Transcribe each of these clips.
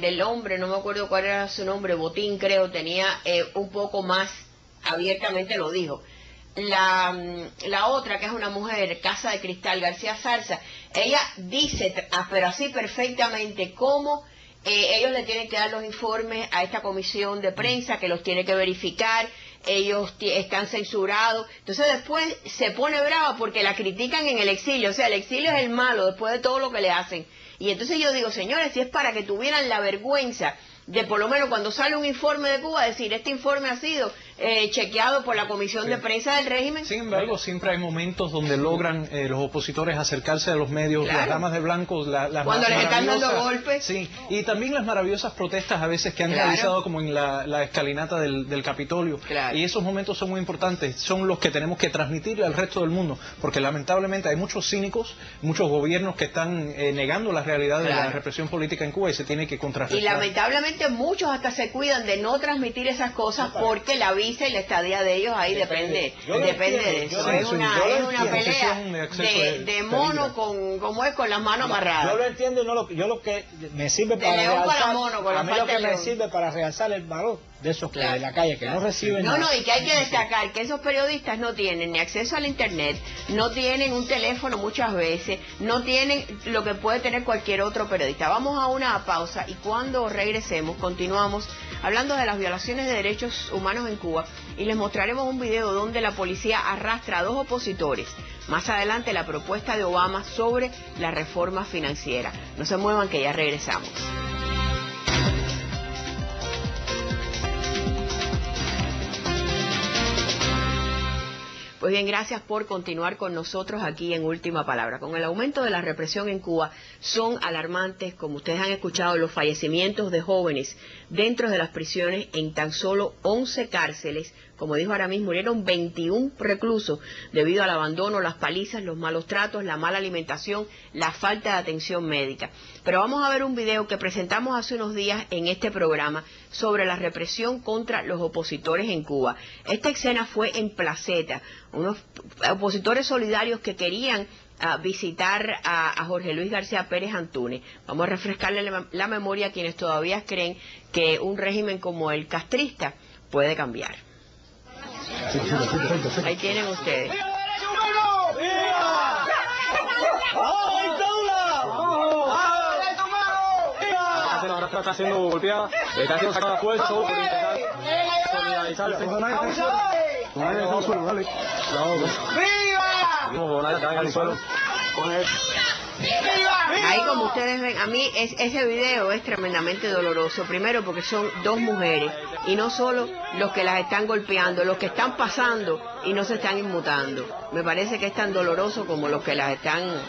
del hombre, no me acuerdo cuál era su nombre, Botín creo, tenía un poco más abiertamente lo dijo. La otra, que es una mujer, Casa de Cristal, García Zarza, ella dice, pero así perfectamente, cómo ellos le tienen que dar los informes a esta comisión de prensa, que los tiene que verificar, ellos están censurados, entonces después se pone brava porque la critican en el exilio, o sea, el exilio es el malo después de todo lo que le hacen. Y entonces yo digo, señores, si es para que tuvieran la vergüenza de por lo menos cuando sale un informe de Cuba, decir, este informe ha sido chequeado por la Comisión de Prensa del régimen. Sin embargo, siempre hay momentos donde logran los opositores acercarse a los medios, claro. Las damas de blanco, cuando les están dando golpes. Sí, y también las maravillosas protestas a veces que han claro. realizado como en la escalinata del Capitolio. Claro. Y esos momentos son muy importantes, son los que tenemos que transmitirle al resto del mundo, porque lamentablemente hay muchos cínicos, muchos gobiernos que están negando la realidad claro. de la represión política en Cuba y se tiene que contrarrestar. Y lamentablemente muchos hasta se cuidan de no transmitir esas cosas porque la visa y la estadía de ellos ahí depende de eso. Es una pelea de mono con las manos amarradas. Yo lo entiendo y yo lo que me sirve para realzar, a mí lo que me sirve para realzar el valor de esos claro. que de la calle que no reciben nada. No, y que hay que destacar que esos periodistas no tienen ni acceso al internet, no tienen un teléfono muchas veces, no tienen lo que puede tener cualquier otro periodista. Vamos a una pausa y cuando regresemos continuamos hablando de las violaciones de derechos humanos en Cuba y les mostraremos un video donde la policía arrastra a 2 opositores. Más adelante la propuesta de Obama sobre la reforma financiera. No se muevan que ya regresamos. Pues bien, gracias por continuar con nosotros aquí en Última Palabra. Con el aumento de la represión en Cuba son alarmantes, como ustedes han escuchado, los fallecimientos de jóvenes dentro de las prisiones en tan solo 11 cárceles. Como dijo Aramis, murieron 21 reclusos debido al abandono, las palizas, los malos tratos, la mala alimentación, la falta de atención médica. Pero vamos a ver un video que presentamos hace unos días en este programa sobre la represión contra los opositores en Cuba. Esta escena fue en Placeta, unos opositores solidarios que querían visitar a Jorge Luis García Pérez Antúnez. Vamos a refrescarle la memoria a quienes todavía creen que un régimen como el castrista puede cambiar. Ahí tienen ustedes. ¡Viva el derecho humano! ¡Viva! ¡Oh, dictadura! ¡Oh, derecho humano! ¡Viva! Ahora está siendo golpeada, está siendo sacada fuerza por intentar solidarizarse. ¡Viva! Ahí como ustedes ven, a mí ese video es tremendamente doloroso, primero porque son 2 mujeres y no solo los que las están golpeando, los que están pasando y no se están inmutando. Me parece que es tan doloroso como los que las están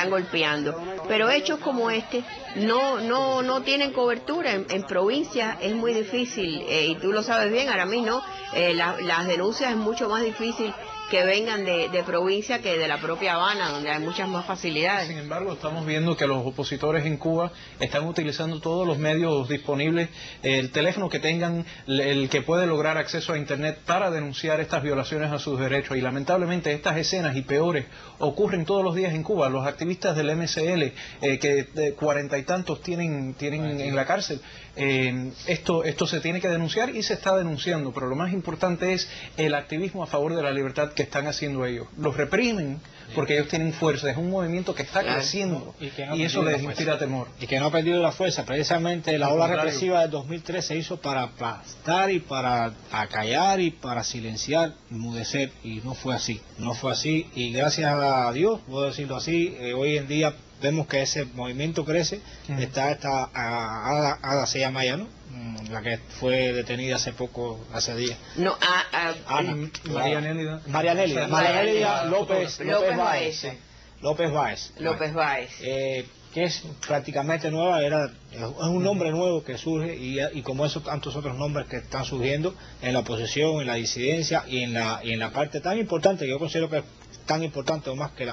golpeando. Pero hechos como este no tienen cobertura. En provincias es muy difícil, y tú lo sabes bien, Aramis, ¿no? Las denuncias es mucho más difícil que vengan de provincia que de la propia Habana, donde hay muchas más facilidades. Sin embargo, estamos viendo que los opositores en Cuba están utilizando todos los medios disponibles, el teléfono que tengan, el que puede lograr acceso a Internet para denunciar estas violaciones a sus derechos. Y lamentablemente estas escenas y peores ocurren todos los días en Cuba. Los activistas del MSL, que de 40 y tantos tienen en la cárcel, esto se tiene que denunciar y se está denunciando, pero lo más importante es el activismo a favor de la libertad que están haciendo ellos. Los reprimen porque ellos tienen fuerza, es un movimiento que está creciendo y eso les inspira temor. Y que no ha perdido la fuerza, precisamente la ola represiva del 2003 se hizo para aplastar y para acallar y para silenciar, enmudecer, y no fue así, y gracias a Dios, puedo decirlo así, hoy en día vemos que ese movimiento crece. Está Ada se llama ella, ¿no? La que fue detenida hace días. No, María Nélida López Báez. Que es prácticamente nueva, es un nombre nuevo que surge y como esos tantos otros nombres que están surgiendo en la oposición, en la disidencia y en la parte tan importante que yo considero que tan importante o más que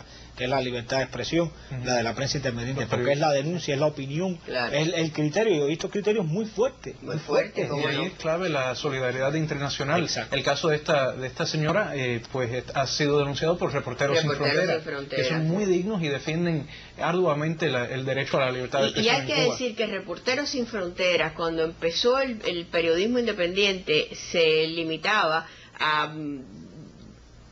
la libertad de expresión, la de la prensa independiente, porque es la denuncia, es la opinión, es el criterio. Yo he visto criterios muy fuertes. Muy fuerte. Y ahí es clave la solidaridad internacional. Exacto. El caso de esta señora pues ha sido denunciado por Reporteros Sin Fronteras, que son muy dignos y defienden arduamente el derecho a la libertad de expresión. Y hay que decir que Reporteros Sin Fronteras, cuando empezó el periodismo independiente, se limitaba a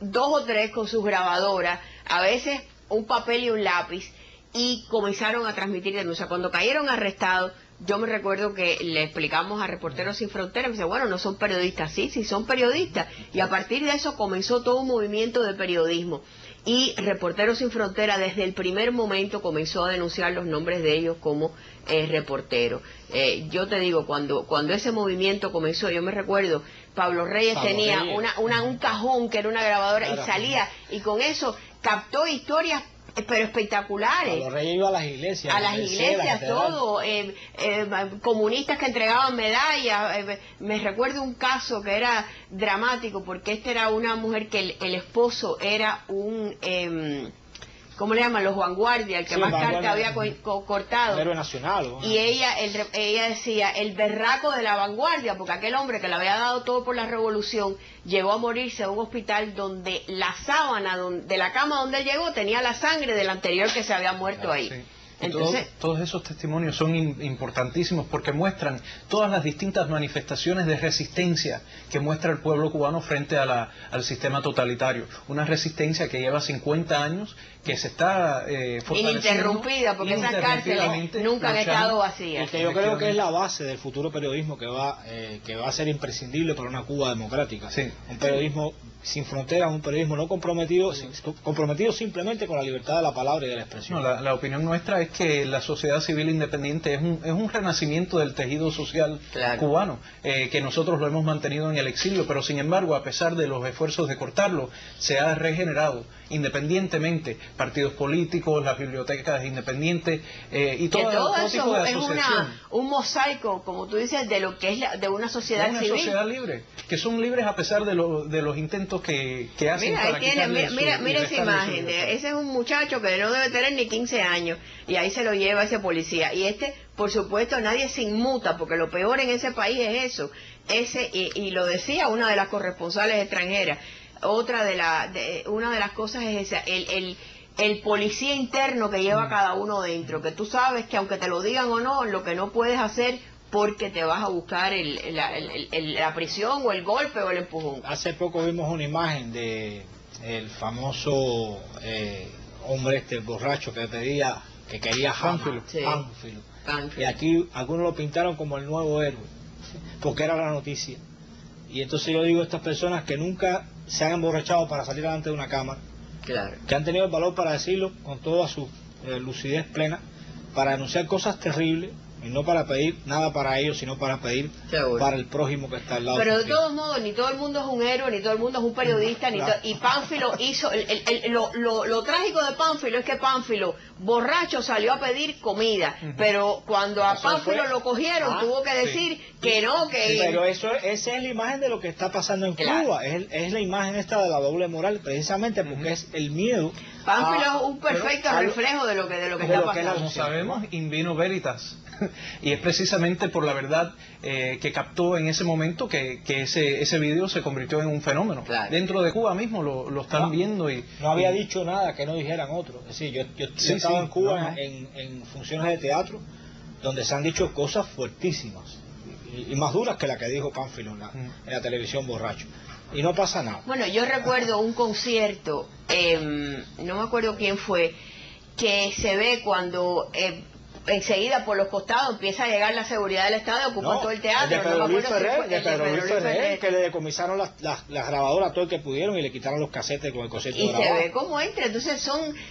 2 o 3 con sus grabadoras, a veces un papel y un lápiz, y comenzaron a transmitir denuncias. Cuando cayeron arrestados, yo me recuerdo que le explicamos a Reporteros Sin Fronteras, me dice, bueno, no son periodistas. Sí, son periodistas, y a partir de eso comenzó todo un movimiento de periodismo, y Reporteros Sin Fronteras desde el primer momento comenzó a denunciar los nombres de ellos como reporteros. Yo te digo, cuando ese movimiento comenzó, yo me recuerdo, Pablo Reyes tenía un cajón que era una grabadora, y salía, y con eso captó historias pero espectaculares. Pablo Reyes iba a las iglesias, todo, comunistas que entregaban medallas. Me recuerdo un caso que era dramático, porque esta era una mujer que el esposo era un ¿cómo le llaman? Los vanguardia, el que más carta había cortado. Héroe nacional. Y ella decía, el berraco de la vanguardia, porque aquel hombre que le había dado todo por la revolución, llegó a morirse en un hospital donde la sábana de la cama donde él llegó tenía la sangre del anterior que se había muerto ahí. Sí. Entonces, todos esos testimonios son importantísimos porque muestran todas las distintas manifestaciones de resistencia que muestra el pueblo cubano frente a al sistema totalitario. Una resistencia que lleva 50 años, que se está fortaleciendo. Ininterrumpida, porque esas cárceles nunca han estado vacías. Y que yo creo que es la base del futuro periodismo que va a ser imprescindible para una Cuba democrática. Sí. Un periodismo sin fronteras, un periodismo no comprometido, comprometido simplemente con la libertad de la palabra y de la expresión. No, la opinión nuestra es que la sociedad civil independiente es un renacimiento del tejido social cubano, que nosotros lo hemos mantenido en el exilio, pero sin embargo, a pesar de los esfuerzos de cortarlo, se ha regenerado partidos políticos, las bibliotecas independientes y todo eso tipo de es asociación. un mosaico, como tú dices, de lo que es de una sociedad civil. Una sociedad libre, que son libres a pesar de los intentos que hacen mira, para ahí tiene, mira esa imagen, ese es un muchacho que no debe tener ni 15 años, y ahí se lo lleva ese policía, y por supuesto, nadie se inmuta, porque lo peor en ese país es eso, y lo decía una de las corresponsales extranjeras, una de las cosas es esa, el policía interno que lleva cada uno dentro, que tú sabes que aunque te lo digan o no, lo que no puedes hacer porque te vas a buscar la prisión o el golpe o el empujón. Hace poco vimos una imagen de el famoso hombre borracho que quería Pánfilo. Y aquí algunos lo pintaron como el nuevo héroe, porque era la noticia. Y entonces yo digo, estas personas que nunca se han emborrachado para salir delante de una cámara, que han tenido el valor para decirlo con toda su lucidez plena, para denunciar cosas terribles, y no para pedir nada para ellos, sino para pedir para el prójimo que está al lado. Pero de todos modos, ni todo el mundo es un héroe, ni todo el mundo es un periodista, y Pánfilo hizo, lo trágico de Pánfilo es que Pánfilo, borracho, salió a pedir comida, pero cuando a Pánfilo lo cogieron, tuvo que decir que no, que... Sí, pero esa es la imagen de lo que está pasando en Cuba, es la imagen esta de la doble moral, precisamente porque es el miedo. Pánfilo es un perfecto reflejo de lo que está pasando. Como sabemos, in vino veritas. Y es precisamente por la verdad que captó en ese momento que ese video se convirtió en un fenómeno. Dentro de Cuba mismo lo están viendo. No había dicho nada que no dijeran otros. Es decir, yo he estado en Cuba en funciones de teatro donde se han dicho cosas fuertísimas y más duras que la que dijo Pánfilo en la televisión borracho. Y no pasa nada. Bueno, yo recuerdo un concierto, no me acuerdo quién fue, que se ve cuando enseguida por los costados empieza a llegar la seguridad del Estado y ocupa todo el teatro. De Pedro Luis Ferrer, que le decomisaron las grabadoras a todo el que pudieron y le quitaron los casetes con el concierto grabado. Y se ve cómo entra. Entonces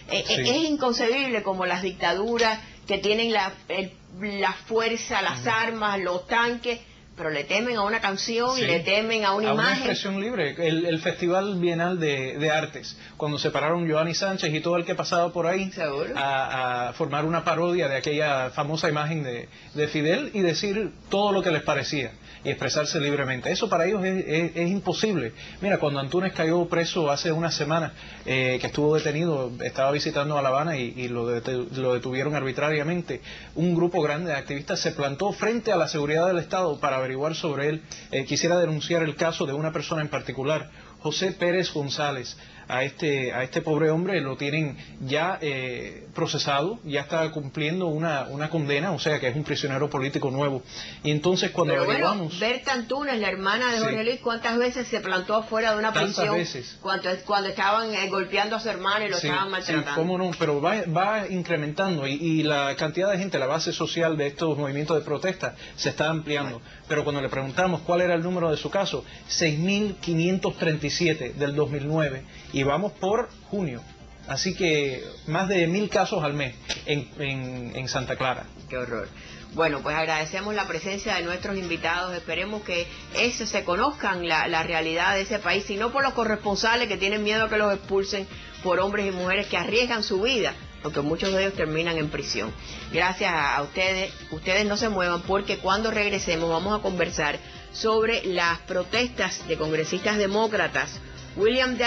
es inconcebible como las dictaduras que tienen la fuerza, las armas, los tanques, pero le temen a una canción Sí, y le temen a una a una imagen. expresión libre. El Festival Bienal de Artes, cuando se pararon Joanny Sánchez y todo el que pasaba por ahí ¿Seguro? a formar una parodia de aquella famosa imagen de Fidel y decir todo lo que les parecía y expresarse libremente. Eso para ellos es imposible. Mira, cuando Antunes cayó preso hace unas semanas, que estuvo detenido, estaba visitando a La Habana y lo detuvieron arbitrariamente, un grupo grande de activistas se plantó frente a la seguridad del Estado para averiguar sobre él. Quisiera denunciar el caso de una persona en particular, José Pérez González. A este pobre hombre lo tienen ya procesado, ya está cumpliendo una condena, o sea que es un prisionero político nuevo. Y entonces cuando Pero bueno, averiguamos... Berta Antunes, la hermana de Jorge Sí. Luis, ¿cuántas veces se plantó afuera de una Tantas prisión veces. cuando estaban golpeando a su hermano y lo estaban Sí, maltratando? cómo no, pero va incrementando y la cantidad de gente, la base social de estos movimientos de protesta se está ampliando. Pero cuando le preguntamos cuál era el número de su caso, 6.537 del 2009 y vamos por junio. Así que más de 1.000 casos al mes en Santa Clara. Qué horror. Bueno, pues agradecemos la presencia de nuestros invitados. Esperemos que se conozcan la realidad de ese país, y no por los corresponsales que tienen miedo a que los expulsen, por hombres y mujeres que arriesgan su vida, porque muchos de ellos terminan en prisión. Gracias a ustedes. Ustedes no se muevan, porque cuando regresemos vamos a conversar sobre las protestas de congresistas demócratas. William D.